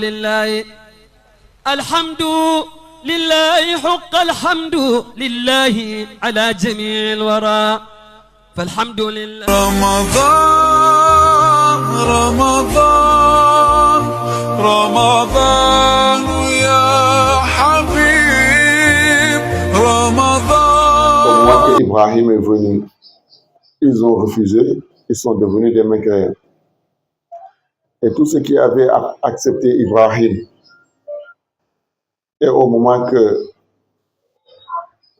لله الحمد لله حق الحمد لله على جميع الورى فالحمد لله. رمضان رمضان رمضان يا حبيب رمضان. Au moment que Ibrahim est venu, ils ont refusé, ils sont devenus des mécréants. Et tous ceux qui avaient accepté Ibrahim, et au moment que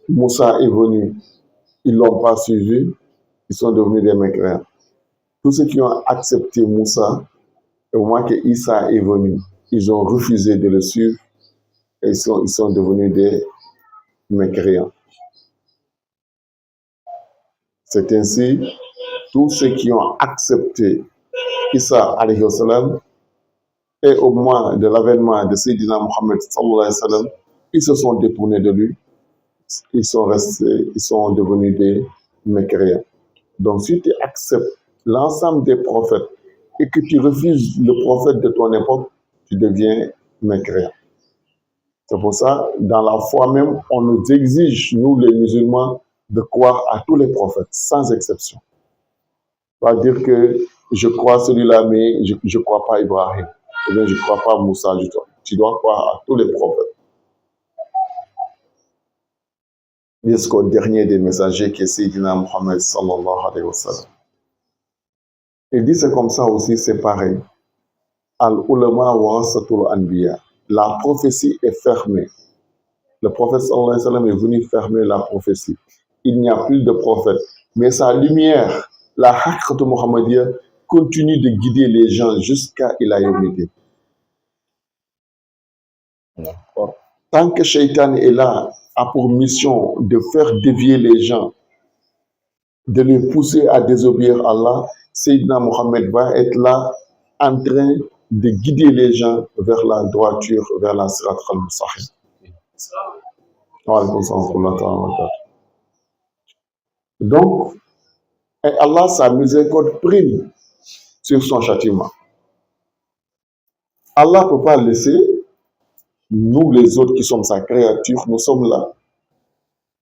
Moussa est venu, ils ne l'ont pas suivi, ils sont devenus des mécréants. Tous ceux qui ont accepté Moussa, et au moment que Issa est venu, ils ont refusé de le suivre, et ils sont devenus des mécréants. C'est ainsi, tous ceux qui ont accepté Issa alayhi wa sallam, et au moment de l'avènement de Sayyidina Muhammad sallallahu alayhi wa sallam, ils se sont détournés de lui, ils sont devenus des mécréants. Donc si tu acceptes l'ensemble des prophètes et que tu refuses le prophète de ton époque, tu deviens mécréant. C'est pour ça, dans la foi même, on nous exige, nous les musulmans, de croire à tous les prophètes, sans exception. Pas dire que je crois à celui-là, mais je ne crois pas à Ibrahim. Ou bien je ne crois pas à Moussa. Tu dois croire à tous les prophètes. Jusqu'au dernier des messagers qui est Sayyidina Muhammad sallallahu alayhi wa sallam. Il dit c'est comme ça aussi, c'est pareil. Al-ulama warasatul anbiya. La prophétie est fermée. Le prophète sallallahu alayhi wa sallam est venu fermer la prophétie. Il n'y a plus de prophète. Mais sa lumière, la haqqatu muhammadiyya, continue de guider les gens jusqu'à Ila Yawmiddin. Tant que Shaitan est là, a pour mission de faire dévier les gens, de les pousser à désobéir à Allah, Sayyidina Muhammad va être là en train de guider les gens vers la droiture, vers la sirat al-mustaqim. Donc, Allah, sa miséricorde prime sur son châtiment. Allah ne peut pas laisser, nous les autres qui sommes sa créature, nous sommes là.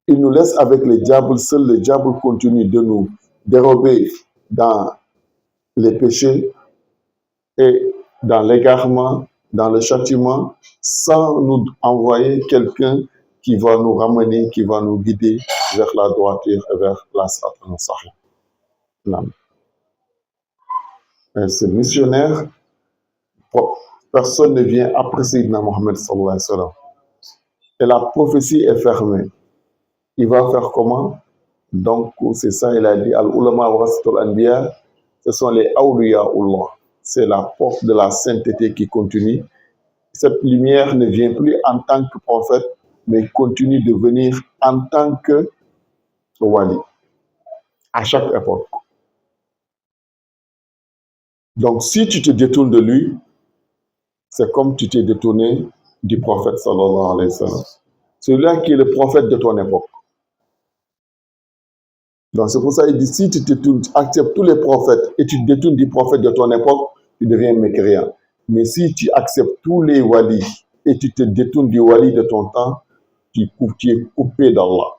Il nous laisse avec le diable seul, le diable continue de nous dérober dans les péchés et dans l'égarement, dans le châtiment, sans nous envoyer quelqu'un qui va nous ramener, qui va nous guider vers la droiture et vers la sirat al-mustaqim. Ce missionnaire, personne ne vient après Sayyidina Muhammad sallallahu alayhi wa sallam. Et la prophétie est fermée. Il va faire comment? Donc, c'est ça, il a dit, Al-ulama warasatul anbiya, ce sont les awliyaullah. C'est la porte de la sainteté qui continue. Cette lumière ne vient plus en tant que prophète, mais continue de venir en tant que wali, à chaque époque. Donc, si tu te détournes de lui, c'est comme tu t'es détourné du prophète sallallahu alayhi wa sallam. Celui-là qui est le prophète de ton époque. Donc, c'est pour ça qu'il dit, si tu acceptes tous les prophètes et tu te détournes du prophète de ton époque, tu deviens mécréant. Mais si tu acceptes tous les walis et tu te détournes du wali de ton temps, tu es coupé d'Allah.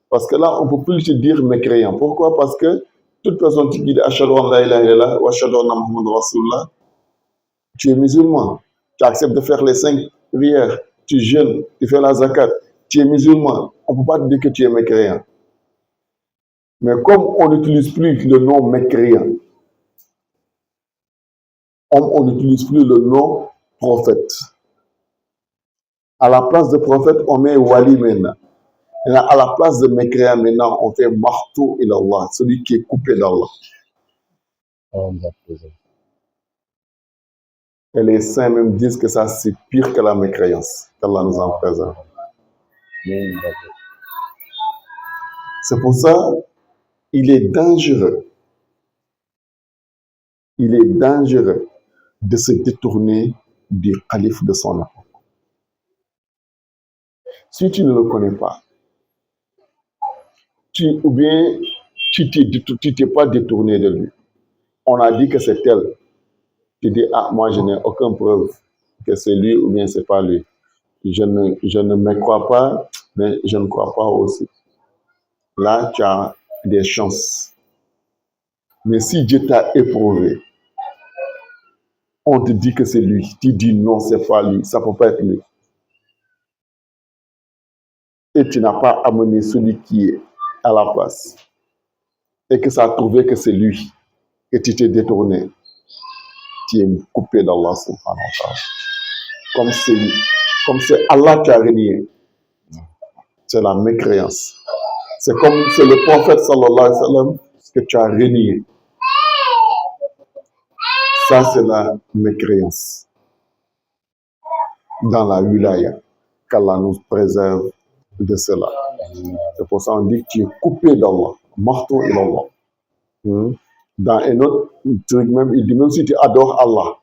Parce que là, on ne peut plus te dire mécréant. Pourquoi? Parce que toute personne qui dit Ashhadu an la ilaha illallah wa ashhadu anna Muhammadan Rasulullah, tu es musulman. Tu acceptes de faire les 5 prières, tu jeûnes, tu fais la zakat, tu es musulman. On ne peut pas te dire que tu es mécréant. Mais comme on n'utilise plus le nom mécréant, on n'utilise plus le nom prophète. À la place de prophète, on met wali maintenant. Et là, à la place de mécréant maintenant, on fait martou ilallah, celui qui est coupé d'Allah. Et les saints même disent que ça c'est pire que la mécréance, qu'Allah nous en préserve. C'est pour ça, il est dangereux de se détourner du calife de son époque. Si tu ne le connais pas, ou bien tu t'es pas détourné de lui, on a dit que c'est tel. Tu dis, ah, moi je n'ai aucune preuve. que c'est lui ou bien c'est pas lui. Je ne me crois pas, mais je ne crois pas aussi. Là, tu as des chances. Mais si Dieu t'a éprouvé, on te dit que c'est lui. Tu dis non, c'est pas lui. Ça ne peut pas être lui. Et tu n'as pas amené celui qui est à la place. Et que ça a trouvé que c'est lui. Et tu t'es détourné. Tu es coupé d'Allah subhanahu wa ta'ala. Comme c'est Allah qui a régné. C'est la mécréance. C'est le prophète sallallahu alayhi wa sallam que tu as régné. Ça, c'est la mécréance. Dans la wilaya, qu'Allah nous préserve de cela. C'est pour ça qu'on dit que tu es coupé d'Allah. Martou ilallah. Dans un autre truc même, il dit même si tu adores Allah,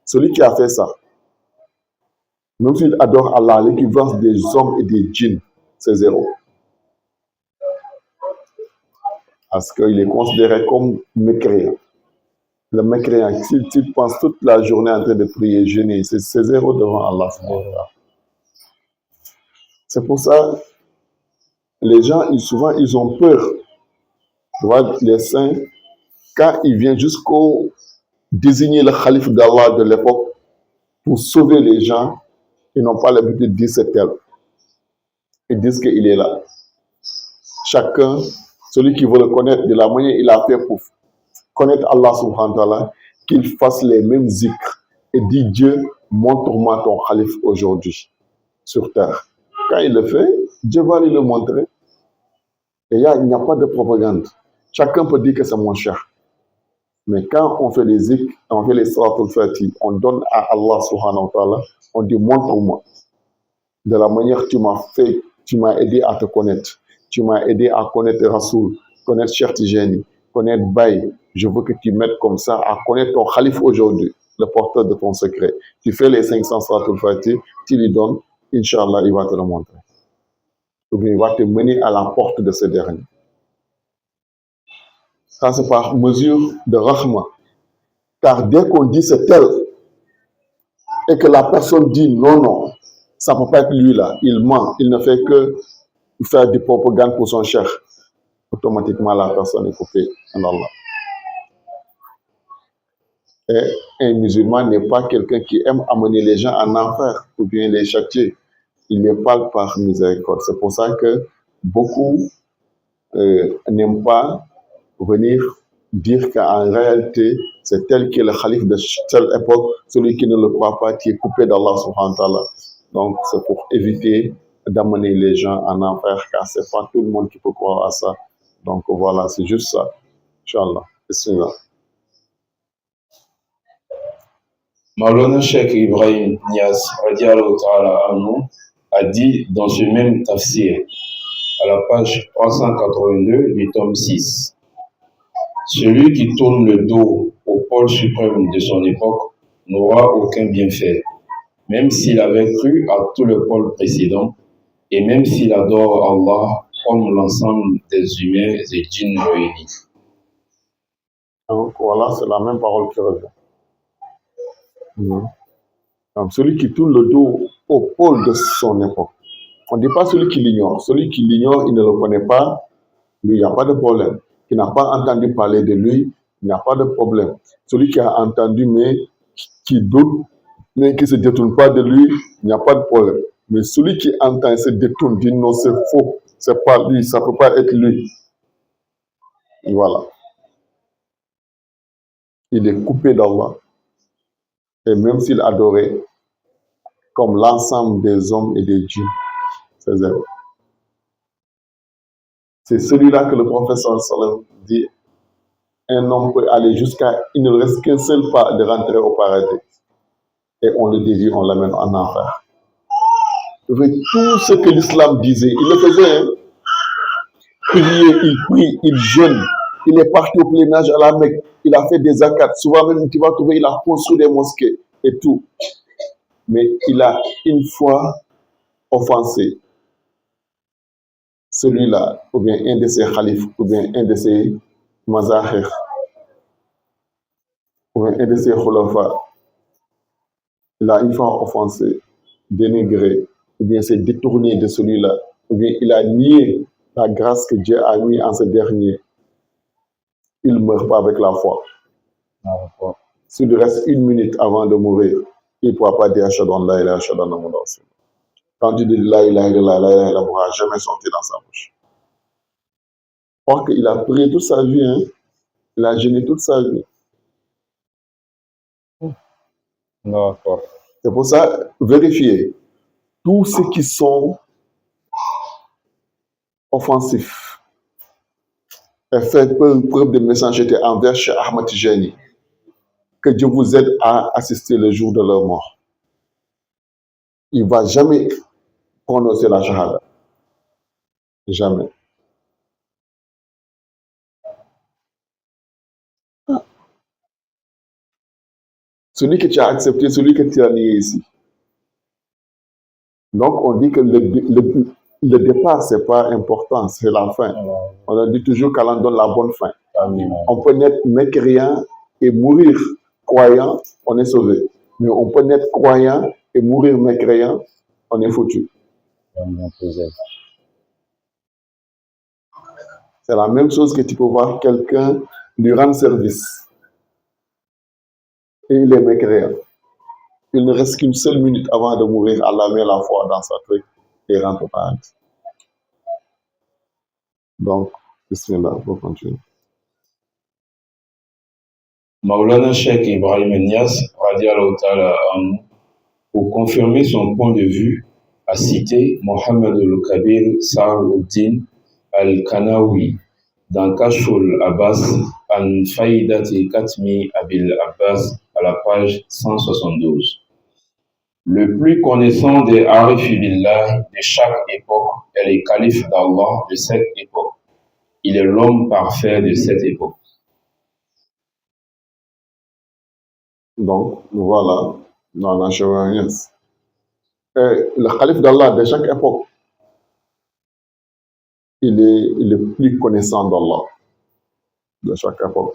celui qui a fait ça, même s'il adore Allah, l'équivalence des hommes et des djinns, c'est zéro. Parce qu'il est considéré comme mécréant. Le mécréant, si tu penses toute la journée en train de prier, jeûner, c'est zéro devant Allah. C'est pour ça, les gens, souvent, ils ont peur. Tu vois, les saints, quand ils viennent jusqu'au désigner le calife d'Allah de l'époque pour sauver les gens, ils n'ont pas l'habitude de dire c'est tel. Ils disent qu'il est là. Chacun, celui qui veut le connaître de la manière il a fait pour connaître Allah subhanahu wa ta'ala, qu'il fasse les mêmes zikrs et dit Dieu, montre-moi ton calife aujourd'hui sur terre. Quand il le fait, Dieu va lui le montrer. Et il n'y a pas de propagande. Chacun peut dire que c'est mon cher. Mais quand on fait les zikrs, on fait les salatul fatih, on donne à Allah subhanahu wa ta'ala, on dit montre-moi. De la manière que tu m'as fait, tu m'as aidé à te connaître. Tu m'as aidé à connaître Rasoul, connaître Cheikh Tijani, connaître Baye. Je veux que tu m'aides comme ça à connaître ton calife aujourd'hui, le porteur de ton secret. Tu fais les 500 salatul fatih, tu lui donnes, Inch'Allah, il va te le montrer. Ou bien il va te mener à la porte de ce dernier. Ça, c'est par mesure de rahma. Car dès qu'on dit c'est tel, et que la personne dit non, non, ça ne peut pas être lui là, il ment, il ne fait que faire des propagandes pour son cher. Automatiquement, la personne est coupée en Allah. Et un musulman n'est pas quelqu'un qui aime amener les gens en enfer ou bien les châtier. Il les parle par miséricorde. C'est pour ça que beaucoup n'aiment pas venir dire qu'en réalité, c'est tel qui est le calife de telle époque, celui qui ne le croit pas, qui est coupé d'Allah subhanahu wa ta'ala. Donc, c'est pour éviter d'amener les gens en enfer, car c'est pas tout le monde qui peut croire à ça. Donc, voilà, c'est juste ça. Inch'Allah. Bismillah. Maulana Cheikh Ibrahim Niass radiallahu ta'ala anhu a dit dans ce même tafsir, à la page 382 du tome 6, celui qui tourne le dos au pôle suprême de son époque n'aura aucun bienfait, même s'il avait cru à tout le pôle précédent et même s'il adore Allah comme l'ensemble des humains et djinns réunis. Donc voilà, c'est la même parole qui revient. Donc celui qui tourne le dos au pôle de son époque. On ne dit pas celui qui l'ignore. Celui qui l'ignore, il ne le connaît pas, lui, il n'y a pas de problème. Qui n'a pas entendu parler de lui, il n'y a pas de problème. Celui qui a entendu, mais qui doute, mais qui ne se détourne pas de lui, il n'y a pas de problème. Mais celui qui entend et se détourne, dit non, c'est faux, c'est pas lui, ça ne peut pas être lui. Et voilà. Il est coupé d'Allah. Et même s'il adorait, comme l'ensemble des hommes et des djinns, c'est zéro. C'est celui-là que le professeur sallam dit, un homme peut aller jusqu'à, il ne reste qu'un seul pas de rentrer au paradis. Et on le dévie, on l'amène en enfer. Tout ce que l'islam disait, il le faisait. Hein? Prier, il prie, il jeûne. Il est parti au pèlerinage à la Mecque. Il a fait des zakats. Souvent même, tu vas trouver, il a construit des mosquées et tout. Mais il a une fois offensé celui-là, ou bien un de ses khalifs, ou bien un de ses mazahir, ou bien un de ses khulafa. il a une fois offensé, dénigré, ou bien s'est détourné de celui-là, ou bien il a nié la grâce que Dieu a mis en ce dernier, il ne meurt pas avec la foi. S'il lui reste 1 minute avant de mourir, il ne pourra pas dire Ashhadu an la ilaha Ashhadu anna Muhammadan Rasulullah. Quand tu dis la ilaha illallah, la ilaha illallah ne pourra jamais sortir dans sa bouche. Or qu'il a prié toute sa vie, hein? Il a jeûné toute sa vie. D'accord. C'est pour ça, vérifiez. Tous ceux qui sont offensifs et font preuve de méchanceté envers Cheikh Ahmed Tijani, que Dieu vous aide à assister le jour de leur mort. Il ne va jamais prononcer la shahada. Jamais. Celui que tu as accepté, celui que tu as nié ici. Donc, on dit que le départ, ce n'est pas important, c'est la fin. On a dit toujours qu'Allah donne la bonne fin. On peut naître mécréant et mourir croyant, on est sauvé. Mais on peut naître croyant et mourir mécréant, on est foutu. C'est la même chose que tu peux voir quelqu'un lui rendre service. Et il est mécréant. Il ne reste qu'une seule minute avant de mourir, Allah met la foi dans sa truc et rentre au paradis. Donc, bismillah, pour continuer. Maulana Cheikh Ibrahim Niass, radiallahu ta'ala anhu, pour confirmer son point de vue, a cité Mohammed al-Kabir Sa'uddin al-Kanawi dans Kashful Abbas an Faïdati Katmi Abil Abbas à la page 172. Le plus connaissant des Arifi Billah de chaque époque est le calife d'Allah de cette époque. Il est l'homme parfait de cette époque. Donc, voilà, dans la Chevronias. Le calife d'Allah de chaque époque, il est le plus connaissant d'Allah de chaque époque.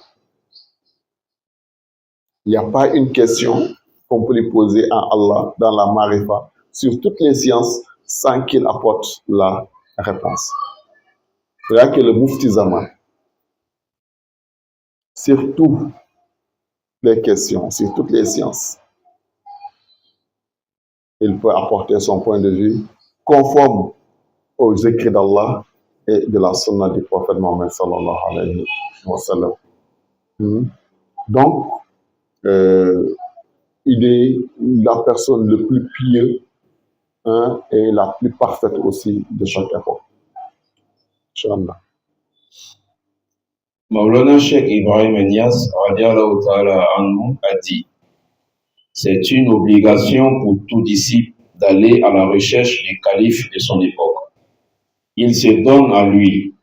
Il n'y a pas une question qu'on peut lui poser à Allah dans la marifa sur toutes les sciences sans qu'il apporte la réponse. C'est-à-dire que le Mufti Zaman, sur toutes les questions, sur toutes les sciences, il peut apporter son point de vue conforme aux écrits d'Allah et de la sunna du prophète Mohammed sallallahu alayhi wa sallam. Donc, il est la personne le plus pieux et la plus parfaite aussi de chaque époque. Inch'Allah. Maulana Cheikh Ibrahim Niass, radiallahu ta'ala anhu, a dit: c'est une obligation pour tout disciple d'aller à la recherche du calife de son époque. Il se donne à lui,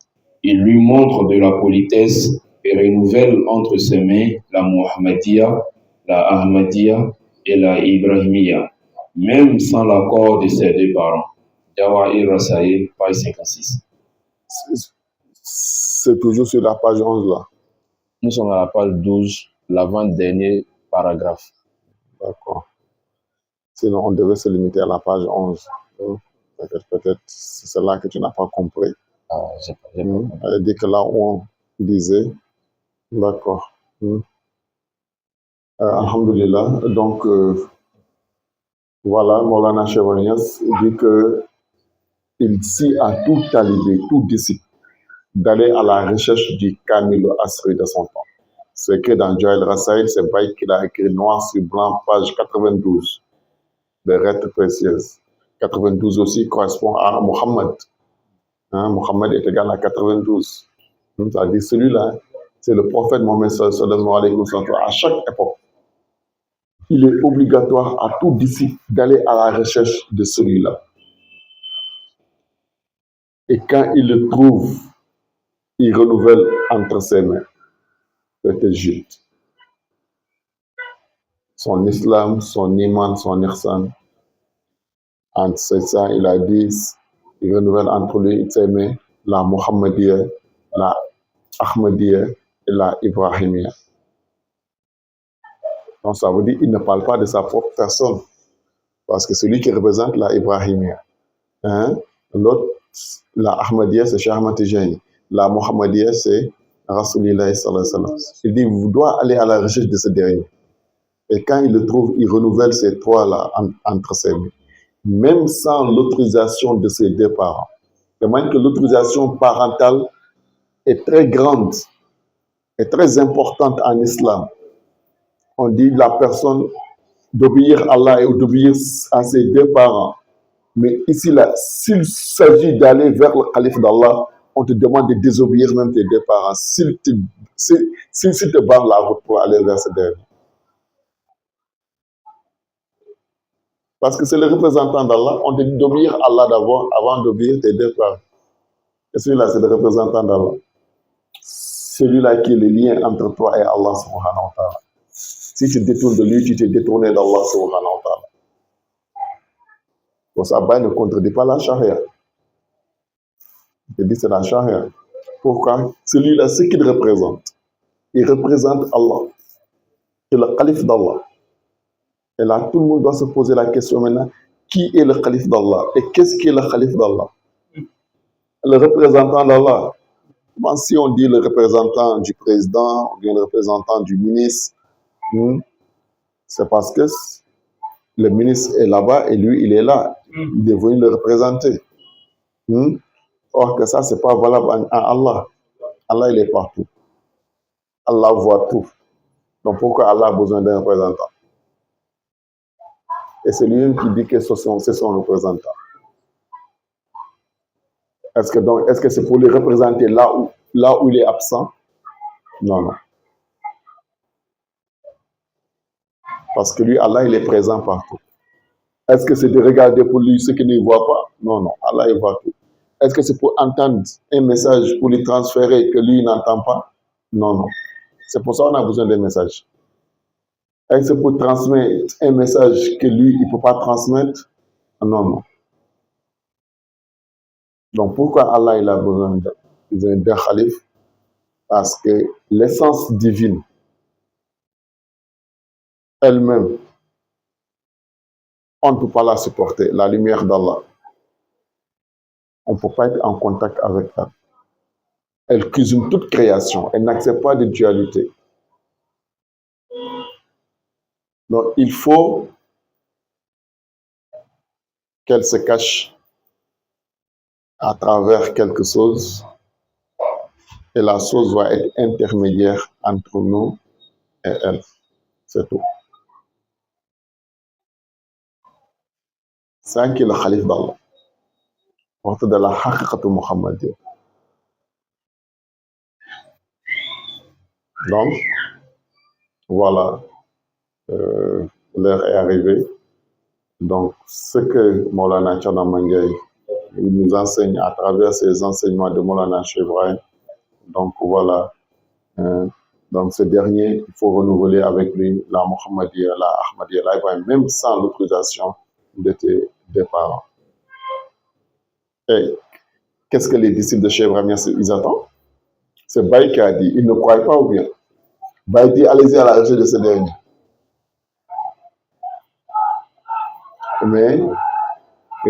il lui montre de la politesse et renouvelle entre ses mains la Muhammadiyya, la Ahmadiyya et la Ibrahimiyya, même sans l'accord de ses deux parents. Jawahir Rasail, page 56. C'est toujours sur la page 11 là. Nous sommes à la page 12, l'avant-dernier paragraphe. D'accord. Sinon, on devait se limiter à la page 11. Peut-être c'est là que tu n'as pas compris. Elle dit que là où on disait, d'accord. Alhamdulillah. Donc, voilà, Maulana Cheikh Niass dit que il dit à tout talibé, tout disciple, d'aller à la recherche du Kamil Asri de son temps. C'est écrit dans Jawahir Rasail, c'est Baït qu'il a écrit noir sur blanc, page 92, des lettres précieuses. 92 aussi correspond à Mohammed. Mohammed est égal à 92. C'est-à-dire celui-là, c'est le prophète Mohammed sallallahu alayhi wa sallam. À chaque époque, il est obligatoire à tout disciple d'aller à la recherche de celui-là. Et quand il le trouve, il renouvelle entre ses mains. C'était juste. Son islam, son iman, son ihsan. Entre ça, il a dit, il renouvelle entre lui ses mains la Muhammadiyya, la Ahmadiyya et la Ibrahimiyya. Donc ça veut dire qu'il ne parle pas de sa propre personne. Parce que celui qui représente la Ibrahimia. Hein? L'autre, la Ahmadiyya, c'est Cheikh Ahmad Tijani. La Mohammadiyya, c'est Rasulullah sallallahu alayhi wa sallam. Il dit, vous devez aller à la recherche de ce dernier. Et quand il le trouve, il renouvelle ces trois-là entre ses mains. Même sans l'autorisation de ses deux parents. De même que l'autorisation parentale est très grande, est très importante en islam. On dit la personne d'obéir à Allah et d'obéir à ses deux parents. Mais ici, là, s'il s'agit d'aller vers le calife d'Allah, on te demande de désobéir même tes deux parents. S'il te barre la route pour aller vers ce dernier. Parce que c'est le représentant d'Allah, on te dit d'obéir à Allah d'abord avant d'obéir tes deux parents. Et celui-là, c'est le représentant d'Allah. Celui-là qui est le lien entre toi et Allah subhanahu wa ta'ala. Si tu te détournes de lui, tu t'es détourné d'Allah subhanahu wa ta'ala. Pour ça, ne contredit pas la charia. Il dit c'est la charia. Pourquoi? Celui-là, ce qu'il représente, il représente Allah. C'est le calife d'Allah. Et là, tout le monde doit se poser la question maintenant, qui est le calife d'Allah? Et qu'est-ce qui est le calife d'Allah? Le représentant d'Allah. Si on dit le représentant du président, ou bien le représentant du ministre, c'est parce que le ministre est là-bas et lui, il est là. Il est venu le représenter. Or que ça, ce n'est pas valable en Allah. Allah, il est partout. Allah voit tout. Donc pourquoi Allah a besoin d'un représentant? Et c'est lui-même qui dit que c'est son représentant. Est-ce que c'est pour le représenter là où il est absent? Non, non. Parce que lui, Allah, il est présent partout. Est-ce que c'est de regarder pour lui ce qu'il ne voit pas? Non, non. Allah, il voit tout. Est-ce que c'est pour entendre un message, pour lui transférer que lui n'entend pas? Non, non. C'est pour ça qu'on a besoin d'un message. Est-ce que c'est pour transmettre un message que lui, il ne peut pas transmettre? Non, non. Donc, pourquoi Allah, il a besoin d'un calife? Parce que l'essence divine, elle-même, on ne peut pas la supporter, la lumière d'Allah. On ne peut pas être en contact avec elle. Elle cuisine toute création, elle n'accepte pas de dualité. Donc, il faut qu'elle se cache à travers quelque chose et la chose doit être intermédiaire entre nous et elle. C'est tout. C'est un qui est le calife d'Allah. Porte de la haqiqatu muhammadiyya. Donc, voilà, l'heure est arrivée. Donc, ce que Maulana Thierno Mandiaye nous enseigne à travers ses enseignements de Maulana Cheikh Ibrahim, donc voilà, donc ce dernier, il faut renouveler avec lui la Muhammadiyya, la Ahmadiyya, la Ibrahim, même sans l'autorisation de tes deux parents. Et qu'est-ce que les disciples de Cheikh Ibrahim ils attendent? C'est Baye qui a dit, ils ne croient pas ou bien? Baye dit, allez-y à la recherche de ce dernier. Mais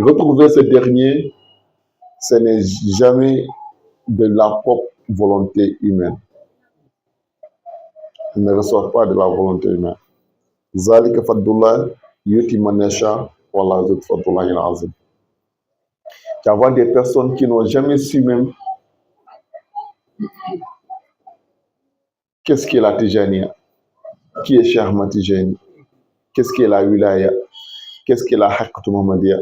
retrouver ce dernier, ce n'est jamais de la propre volonté humaine. Il ne reçoit pas de la volonté humaine. Zalika fadlullah yuti man yasha wallahu zul fadlillahi al-azim. Tu vas voir des personnes qui n'ont jamais su même qu'est-ce qu'est la Tijaniya, qui est Cheikh Ahmad Tijani, qu'est-ce qu'est la Wilaya, qu'est-ce qu'est la Haqqatu Muhammadiyya,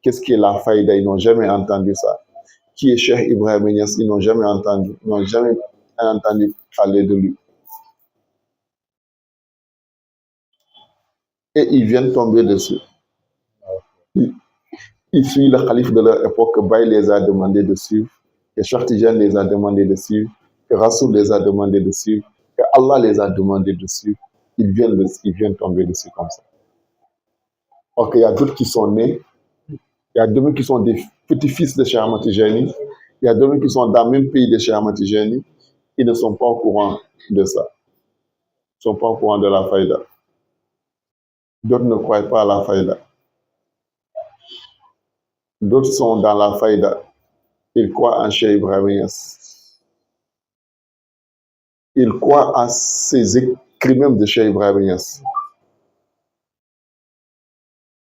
qu'est-ce qu'est la Faïda, ils n'ont jamais entendu ça. Qui est Cheikh Ibrahim Niass, ils n'ont jamais entendu parler de lui. Et ils viennent tomber dessus. Ils suivent le calife de leur époque que Baye les a demandé de suivre, que Cheikh Tijani les a demandé de suivre, que Rasoul les a demandé de suivre, que Allah les a demandé de suivre. Ils viennent tomber dessus comme ça. Or qu'il y a d'autres qui sont nés, il y a d'autres qui sont des petits-fils de Cheikh Ahmad Tijani, il y a d'autres qui sont dans le même pays de Cheikh Ahmad Tijani, ils ne sont pas au courant de ça. Ils ne sont pas au courant de la faïda. D'autres ne croient pas à la faïda. D'autres sont dans la faïda. Ils croient en Cheikh Ibrahim Niass. Ils croient à ces écrits même de Cheikh Ibrahim Niass.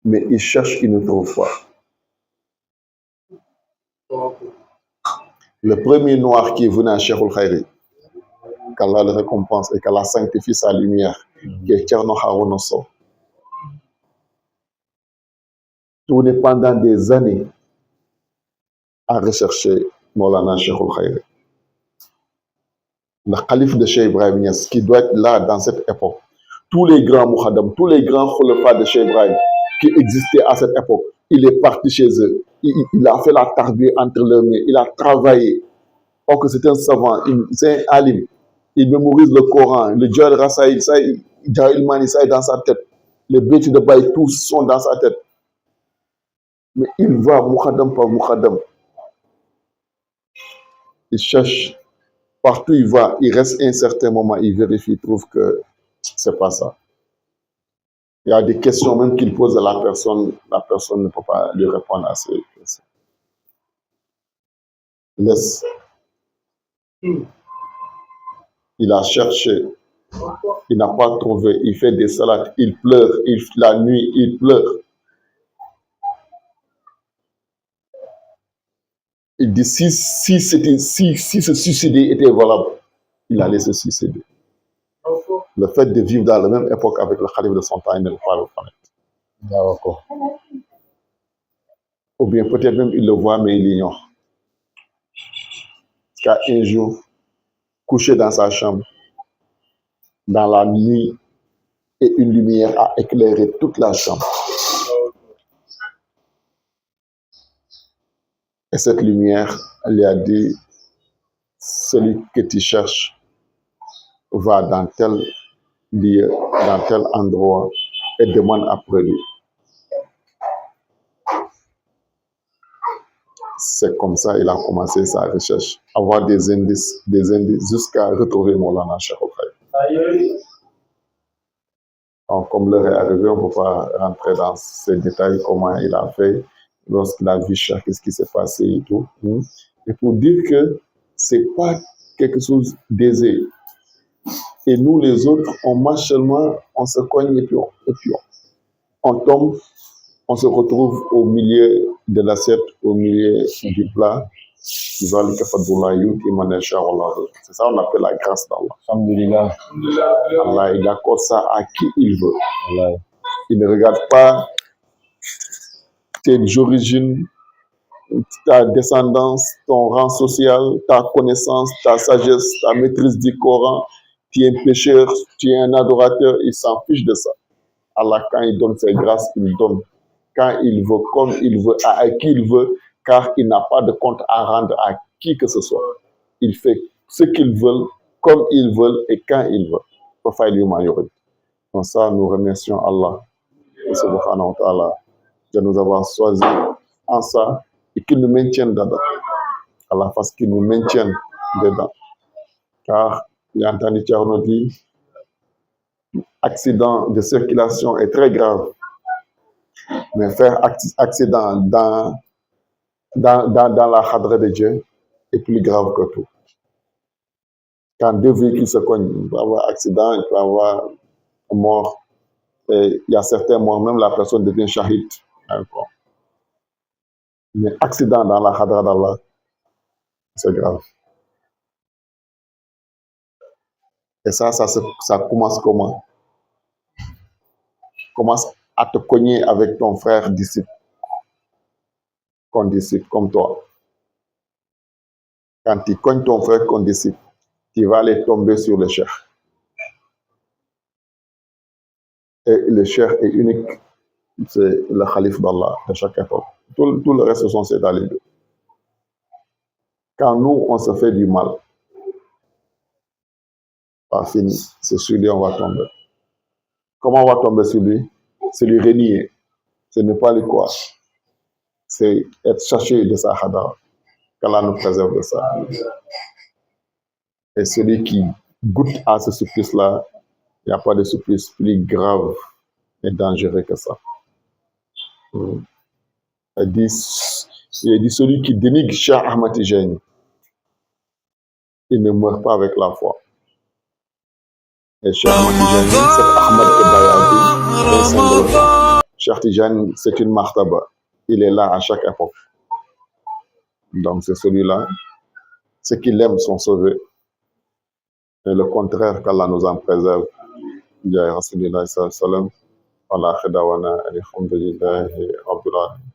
Mais ils cherchent, ils ne trouvent pas. Le premier noir qui est venu à Cheikh Al-Khairi, qu'Allah le récompense et qu'Allah sanctifie sa lumière, qui est Tcherno Haroun Sow, tourné pendant des années à rechercher Maulana Cheikh Al-Khairi. Le calife de Cheikh Ibrahim Niass, qui doit être là dans cette époque. Tous les grands Mouhadam, tous les grands khulafas de Cheikh Ibrahim qui existaient à cette époque, il est parti chez eux. Il a fait la tarbie entre leurs mains, il a travaillé. Or que c'est un savant, c'est un alim. Il mémorise le Coran, le Djahil Rasaïd, ça, Djahil Mani, ça est dans sa tête. Les bêtis de Baï, tous sont dans sa tête. Mais il va Mouhadam par Mouhadam. Il cherche. Partout il va, il reste un certain moment, il vérifie, il trouve que c'est pas ça. Il y a des questions même qu'il pose à la personne ne peut pas lui répondre à ces questions. Laisse. Il a cherché, il n'a pas trouvé, il fait des salades, il pleure, la nuit, il pleure. Il dit si se suicider était valable, il allait se suicider. Le fait de vivre dans la même époque avec le calife de son temps, il ne le pas reconnaître. D'accord. Ou bien peut-être même il le voit, mais il l'ignore. Parce qu'un jour, couché dans sa chambre, dans la nuit, et une lumière a éclairé toute la chambre. Et cette lumière lui a dit, celui que tu cherches va dans tel lieu, dans tel endroit, et demande après lui. C'est comme ça qu'il a commencé sa recherche, avoir des indices jusqu'à retrouver Maulana Cheikh Al-Khairi. Donc, comme l'heure est arrivée, on ne peut pas rentrer dans ces détails, comment il a fait, lorsqu'il a vu Cheikh, qu'est-ce qui s'est passé et tout. Et pour dire que ce n'est pas quelque chose d'aisé. Et nous, les autres, on marche seulement, on se cogne et puis on tombe, on se retrouve au milieu de l'assiette, au milieu du plat. C'est ça, on appelle la grâce d'Allah. Alhamdulillah. Allah, il accorde ça à qui il veut. Allah. Il ne regarde pas tes origines, ta descendance, ton rang social, ta connaissance, ta sagesse, ta maîtrise du Coran. Tu es un pécheur, tu es un adorateur, il s'en fiche de ça. Allah, quand il donne ses grâces, il donne. Quand il veut, comme il veut, à qui il veut, car il n'a pas de compte à rendre à qui que ce soit. Il fait ce qu'il veut, comme il veut et quand il veut. Comme ça, nous remercions Allah, subhanahu wa ta'ala, de nous avoir choisis en ça et qu'il nous maintienne dedans. Allah fasse qu'il nous maintienne dedans. Car, il a entendu Tcherno dire, accident de circulation est très grave. Mais faire accident dans la hadra de Dieu est plus grave que tout. Quand deux véhicules se cognent, il peut y avoir accident, il peut y avoir mort. Et il y a certains morts, même la personne devient shahid. Mais accident dans la hadra d'Allah, c'est grave. Et ça commence comment? Commence à te cogner avec ton frère disciple, condisciple, comme toi. Quand tu cognes ton frère condisciple, tu vas aller tomber sur le cheikh. Et le cheikh est unique, c'est le calife d'Allah de chaque époque. Tout le reste sont ses talibés. Quand nous, on se fait du mal, pas fini, c'est sur lui on va tomber. Comment on va tomber sur lui? C'est lui renier, c'est ne pas le croire. C'est être cherché de sa hadara. Qu'Allah nous préserve de ça. Et celui qui goûte à ce supplice-là, il n'y a pas de supplice plus grave et dangereux que ça. Elle dit, Il dit celui qui dénigre Cheikh Ahmad Tijani, il ne meurt pas avec la foi. Et Cheikh Ahmad Tijani, c'est Ahmad Bayadi, un symbole. Cheikh Tijani, c'est une martaba. Il est là à chaque époque. Donc c'est celui-là. Ceux qui l'aiment sont sauvés. Et le contraire, qu'Allah nous en préserve. Jai Rasulillah sallallahu alayhi wa sallam. Wa akhiru da'wana alhamdulillahi rabbil alamin.